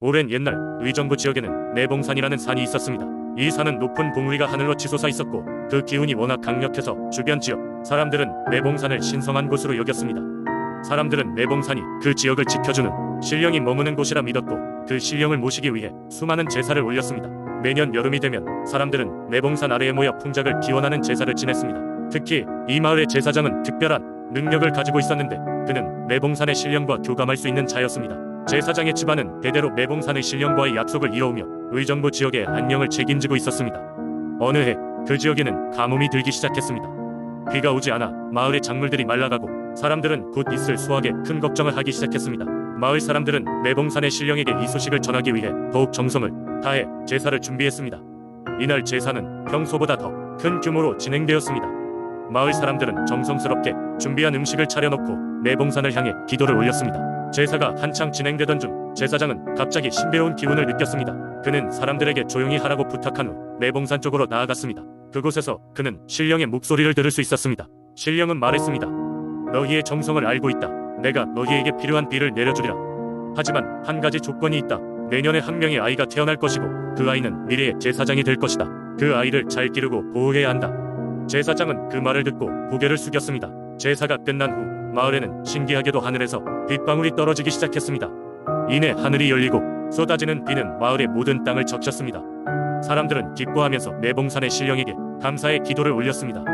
오랜 옛날 의정부 지역에는 매봉산이라는 산이 있었습니다. 이 산은 높은 봉우리가 하늘로 치솟아 있었고 그 기운이 워낙 강력해서 주변 지역 사람들은 매봉산을 신성한 곳으로 여겼습니다. 사람들은 매봉산이 그 지역을 지켜주는 신령이 머무는 곳이라 믿었고 그 신령을 모시기 위해 수많은 제사를 올렸습니다. 매년 여름이 되면 사람들은 매봉산 아래에 모여 풍작을 기원하는 제사를 지냈습니다. 특히 이 마을의 제사장은 특별한 능력을 가지고 있었는데 그는 매봉산의 신령과 교감할 수 있는 자였습니다. 제사장의 집안은 대대로 매봉산의 신령과의 약속을 이어오며 의정부 지역의 안녕을 책임지고 있었습니다. 어느 해 그 지역에는 가뭄이 들기 시작했습니다. 비가 오지 않아 마을의 작물들이 말라가고 사람들은 곧 있을 수확에 큰 걱정을 하기 시작했습니다. 마을 사람들은 매봉산의 신령에게 이 소식을 전하기 위해 더욱 정성을 다해 제사를 준비했습니다. 이날 제사는 평소보다 더 큰 규모로 진행되었습니다. 마을 사람들은 정성스럽게 준비한 음식을 차려놓고 매봉산을 향해 기도를 올렸습니다. 제사가 한창 진행되던 중 제사장은 갑자기 신비로운 기운을 느꼈습니다. 그는 사람들에게 조용히 하라고 부탁한 후 매봉산 쪽으로 나아갔습니다. 그곳에서 그는 신령의 목소리를 들을 수 있었습니다. 신령은 말했습니다. 너희의 정성을 알고 있다. 내가 너희에게 필요한 비를 내려주리라. 하지만 한 가지 조건이 있다. 내년에 한 명의 아이가 태어날 것이고 그 아이는 미래의 제사장이 될 것이다. 그 아이를 잘 기르고 보호해야 한다. 제사장은 그 말을 듣고 고개를 숙였습니다. 제사가 끝난 후 마을에는 신기하게도 하늘에서 빗방울이 떨어지기 시작했습니다. 이내 하늘이 열리고 쏟아지는 비는 마을의 모든 땅을 적셨습니다. 사람들은 기뻐하면서 매봉산의 신령에게 감사의 기도를 올렸습니다.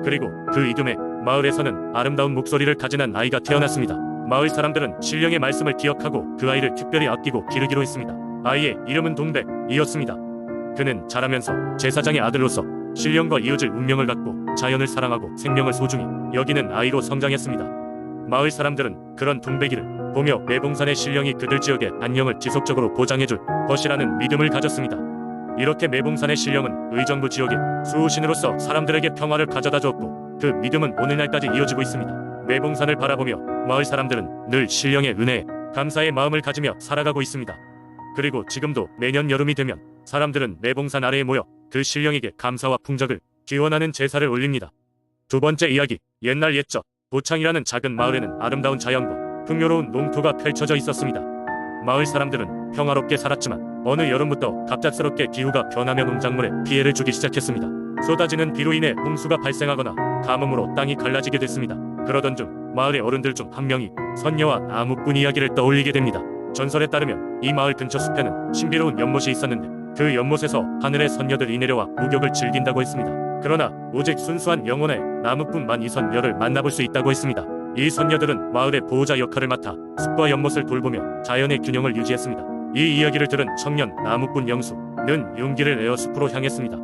그리고 그 이듬해 마을에서는 아름다운 목소리를 가진 한 아이가 태어났습니다. 마을 사람들은 신령의 말씀을 기억하고 그 아이를 특별히 아끼고 기르기로 했습니다. 아이의 이름은 동백이었습니다. 그는 자라면서 제사장의 아들로서 신령과 이어질 운명을 갖고 자연을 사랑하고 생명을 소중히 여기는 아이로 성장했습니다. 마을 사람들은 그런 동백이를 보며 매봉산의 신령이 그들 지역의 안녕을 지속적으로 보장해줄 것이라는 믿음을 가졌습니다. 이렇게 매봉산의 신령은 의정부 지역의 수호신으로서 사람들에게 평화를 가져다 주었고 그 믿음은 오늘날까지 이어지고 있습니다. 매봉산을 바라보며 마을 사람들은 늘 신령의 은혜에 감사의 마음을 가지며 살아가고 있습니다. 그리고 지금도 매년 여름이 되면 사람들은 매봉산 아래에 모여 그 신령에게 감사와 풍작을 기원하는 제사를 올립니다. 두 번째 이야기, 옛날 옛적 보창이라는 작은 마을에는 아름다운 자연과 풍요로운 농토가 펼쳐져 있었습니다. 마을 사람들은 평화롭게 살았지만 어느 여름부터 갑작스럽게 기후가 변하며 농작물에 피해를 주기 시작했습니다. 쏟아지는 비로 인해 홍수가 발생하거나 가뭄으로 땅이 갈라지게 됐습니다. 그러던 중 마을의 어른들 중 한 명이 선녀와 나무꾼 이야기를 떠올리게 됩니다. 전설에 따르면 이 마을 근처 숲에는 신비로운 연못이 있었는데 그 연못에서 하늘의 선녀들이 내려와 목욕을 즐긴다고 했습니다. 그러나 오직 순수한 영혼의 나무꾼만 이 선녀를 만나볼 수 있다고 했습니다. 이 선녀들은 마을의 보호자 역할을 맡아 숲과 연못을 돌보며 자연의 균형을 유지했습니다. 이 이야기를 들은 청년 나무꾼 영수는 용기를 내어 숲으로 향했습니다.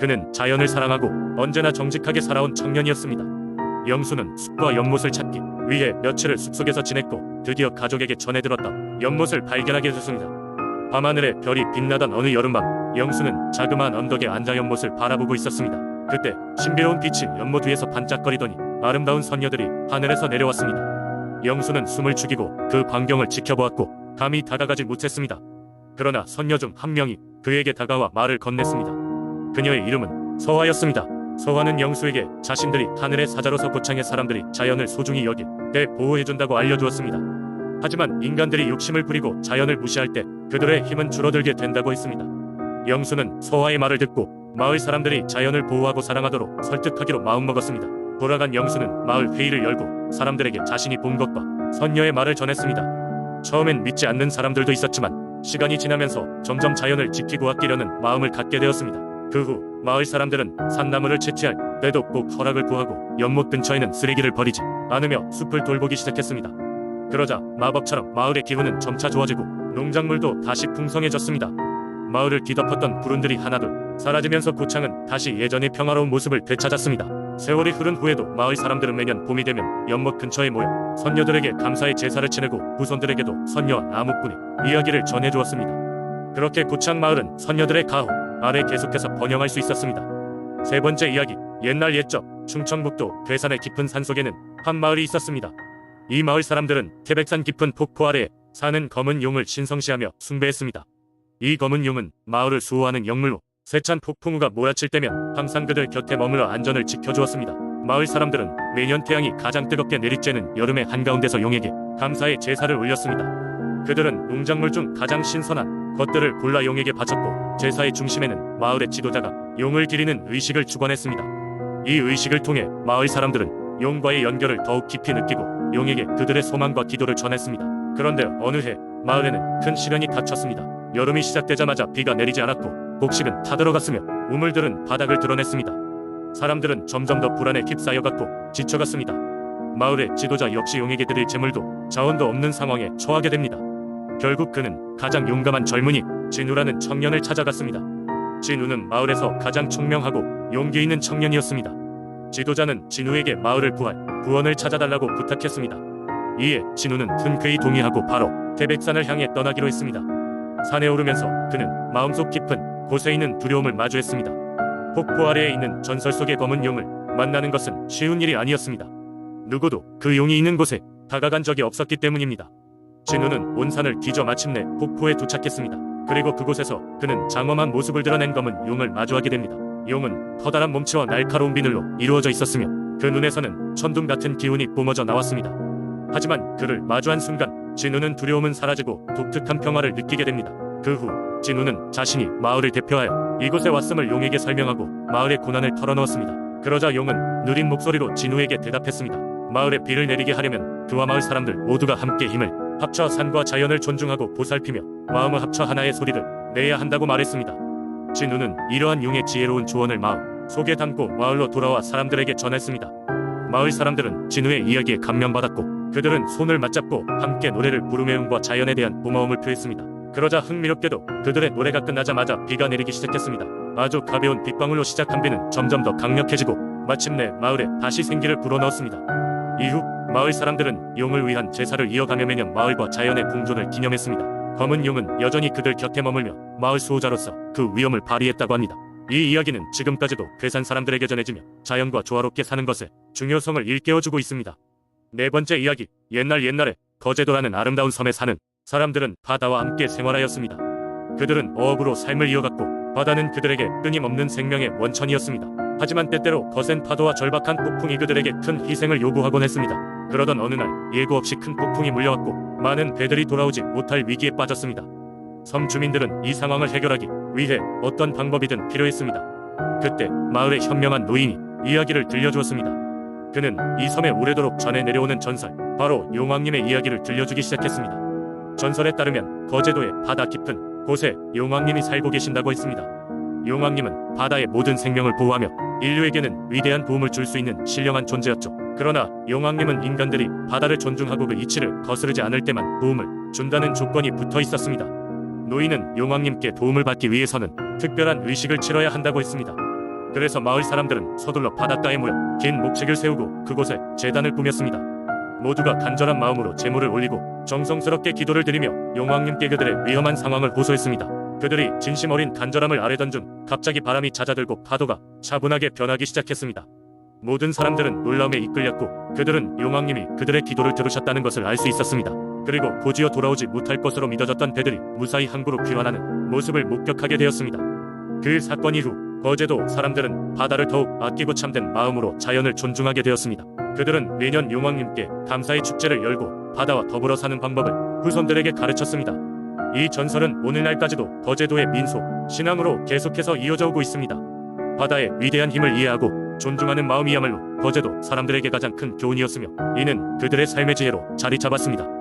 그는 자연을 사랑하고 언제나 정직하게 살아온 청년이었습니다. 영수는 숲과 연못을 찾기 위해 며칠을 숲속에서 지냈고 드디어 가족에게 전해들었던 연못을 발견하게 됐습니다. 밤하늘에 별이 빛나던 어느 여름밤, 영수는 자그마한 언덕에 앉아 연못을 바라보고 있었습니다. 그때 신비로운 빛이 연못 위에서 반짝거리더니 아름다운 선녀들이 하늘에서 내려왔습니다. 영수는 숨을 죽이고 그 광경을 지켜보았고 감히 다가가지 못했습니다. 그러나 선녀 중 한 명이 그에게 다가와 말을 건넸습니다. 그녀의 이름은 서화였습니다. 서화는 영수에게 자신들이 하늘의 사자로서 고창의 사람들이 자연을 소중히 여길 때 보호해준다고 알려주었습니다. 하지만 인간들이 욕심을 부리고 자연을 무시할 때 그들의 힘은 줄어들게 된다고 했습니다. 영수는 서화의 말을 듣고 마을 사람들이 자연을 보호하고 사랑하도록 설득하기로 마음먹었습니다. 돌아간 영수는 마을 회의를 열고 사람들에게 자신이 본 것과 선녀의 말을 전했습니다. 처음엔 믿지 않는 사람들도 있었지만 시간이 지나면서 점점 자연을 지키고 아끼려는 마음을 갖게 되었습니다. 그 후 마을 사람들은 산나물을 채취할 때도 꼭 허락을 구하고 연못 근처에는 쓰레기를 버리지 않으며 숲을 돌보기 시작했습니다. 그러자 마법처럼 마을의 기분은 점차 좋아지고 농작물도 다시 풍성해졌습니다. 마을을 뒤덮었던 불운들이 하나둘 사라지면서 고창은 다시 예전의 평화로운 모습을 되찾았습니다. 세월이 흐른 후에도 마을 사람들은 매년 봄이 되면 연못 근처에 모여 선녀들에게 감사의 제사를 지내고 후손들에게도 선녀와 나무꾼의 이야기를 전해주었습니다. 그렇게 고창 마을은 선녀들의 가호 아래 계속해서 번영할 수 있었습니다. 세 번째 이야기, 옛날 옛적 충청북도 괴산의 깊은 산속에는 한 마을이 있었습니다. 이 마을 사람들은 태백산 깊은 폭포 아래에 사는 검은 용을 신성시하며 숭배했습니다. 이 검은 용은 마을을 수호하는 영물로 세찬 폭풍우가 몰아칠 때면 항상 그들 곁에 머물러 안전을 지켜주었습니다. 마을 사람들은 매년 태양이 가장 뜨겁게 내리쬐는 여름의 한가운데서 용에게 감사의 제사를 올렸습니다. 그들은 농작물 중 가장 신선한 것들을 골라 용에게 바쳤고, 제사의 중심에는 마을의 지도자가 용을 기리는 의식을 주관했습니다. 이 의식을 통해 마을 사람들은 용과의 연결을 더욱 깊이 느끼고 용에게 그들의 소망과 기도를 전했습니다. 그런데 어느 해 마을에는 큰 시련이 닥쳤습니다. 여름이 시작되자마자 비가 내리지 않았고 곡식은 타들어갔으며 우물들은 바닥을 드러냈습니다. 사람들은 점점 더 불안에 휩싸여갔고 지쳐갔습니다. 마을의 지도자 역시 용에게 드릴 재물도 자원도 없는 상황에 처하게 됩니다. 결국 그는 가장 용감한 젊은이 진우라는 청년을 찾아갔습니다. 진우는 마을에서 가장 총명하고 용기 있는 청년이었습니다. 지도자는 진우에게 마을을 구원을 찾아달라고 부탁했습니다. 이에 진우는 흔쾌히 동의하고 바로 태백산을 향해 떠나기로 했습니다. 산에 오르면서 그는 마음속 깊은 곳에 있는 두려움을 마주했습니다. 폭포 아래에 있는 전설 속의 검은 용을 만나는 것은 쉬운 일이 아니었습니다. 누구도 그 용이 있는 곳에 다가간 적이 없었기 때문입니다. 진우는 온 산을 뒤져 마침내 폭포에 도착했습니다. 그리고 그곳에서 그는 장엄한 모습을 드러낸 검은 용을 마주하게 됩니다. 용은 커다란 몸치와 날카로운 비늘로 이루어져 있었으며 그 눈에서는 천둥 같은 기운이 뿜어져 나왔습니다. 하지만 그를 마주한 순간 진우는 두려움은 사라지고 독특한 평화를 느끼게 됩니다. 그 후 진우는 자신이 마을을 대표하여 이곳에 왔음을 용에게 설명하고 마을의 고난을 털어놓았습니다. 그러자 용은 느린 목소리로 진우에게 대답했습니다. 마을에 비를 내리게 하려면 그와 마을 사람들 모두가 함께 힘을 합쳐 산과 자연을 존중하고 보살피며 마음을 합쳐 하나의 소리를 내야 한다고 말했습니다. 진우는 이러한 용의 지혜로운 조언을 마음 속에 담고 마을로 돌아와 사람들에게 전했습니다. 마을 사람들은 진우의 이야기에 감명받았고 그들은 손을 맞잡고 함께 노래를 부르며 용과 자연에 대한 고마움을 표했습니다. 그러자 흥미롭게도 그들의 노래가 끝나자마자 비가 내리기 시작했습니다. 아주 가벼운 빗방울로 시작한 비는 점점 더 강력해지고 마침내 마을에 다시 생기를 불어넣었습니다. 이후 마을 사람들은 용을 위한 제사를 이어가며 매년 마을과 자연의 공존을 기념했습니다. 검은 용은 여전히 그들 곁에 머물며 마을 수호자로서 그 위엄을 발휘했다고 합니다. 이 이야기는 지금까지도 괴산 사람들에게 전해지며 자연과 조화롭게 사는 것의 중요성을 일깨워주고 있습니다. 네 번째 이야기, 옛날에 거제도라는 아름다운 섬에 사는 사람들은 바다와 함께 생활하였습니다. 그들은 어업으로 삶을 이어갔고 바다는 그들에게 끊임없는 생명의 원천이었습니다. 하지만 때때로 거센 파도와 절박한 폭풍이 그들에게 큰 희생을 요구하곤 했습니다. 그러던 어느 날 예고 없이 큰 폭풍이 물려왔고 많은 배들이 돌아오지 못할 위기에 빠졌습니다. 섬 주민들은 이 상황을 해결하기 위해 어떤 방법이든 필요했습니다. 그때 마을의 현명한 노인이 이야기를 들려주었습니다. 그는 이 섬에 오래도록 전해 내려오는 전설, 바로 용왕님의 이야기를 들려주기 시작했습니다. 전설에 따르면 거제도의 바다 깊은 곳에 용왕님이 살고 계신다고 했습니다. 용왕님은 바다의 모든 생명을 보호하며 인류에게는 위대한 도움을 줄 수 있는 신령한 존재였죠. 그러나 용왕님은 인간들이 바다를 존중하고 그 이치를 거스르지 않을 때만 도움을 준다는 조건이 붙어 있었습니다. 노인은 용왕님께 도움을 받기 위해서는 특별한 의식을 치러야 한다고 했습니다. 그래서 마을 사람들은 서둘러 바닷가에 모여 긴 목책을 세우고 그곳에 제단을 꾸몄습니다. 모두가 간절한 마음으로 제물을 올리고 정성스럽게 기도를 드리며 용왕님께 그들의 위험한 상황을 호소했습니다. 그들이 진심 어린 간절함을 아뢰던 중 갑자기 바람이 잦아들고 파도가 차분하게 변하기 시작했습니다. 모든 사람들은 놀라움에 이끌렸고 그들은 용왕님이 그들의 기도를 들으셨다는 것을 알 수 있었습니다. 그리고 곧이어 돌아오지 못할 것으로 믿어졌던 배들이 무사히 항구로 귀환하는 모습을 목격하게 되었습니다. 그 사건 이후 거제도 사람들은 바다를 더욱 아끼고 참된 마음으로 자연을 존중하게 되었습니다. 그들은 매년 용왕님께 감사의 축제를 열고 바다와 더불어 사는 방법을 후손들에게 가르쳤습니다. 이 전설은 오늘날까지도 거제도의 민속, 신앙으로 계속해서 이어져 오고 있습니다. 바다의 위대한 힘을 이해하고 존중하는 마음이야말로 거제도 사람들에게 가장 큰 교훈이었으며 이는 그들의 삶의 지혜로 자리 잡았습니다.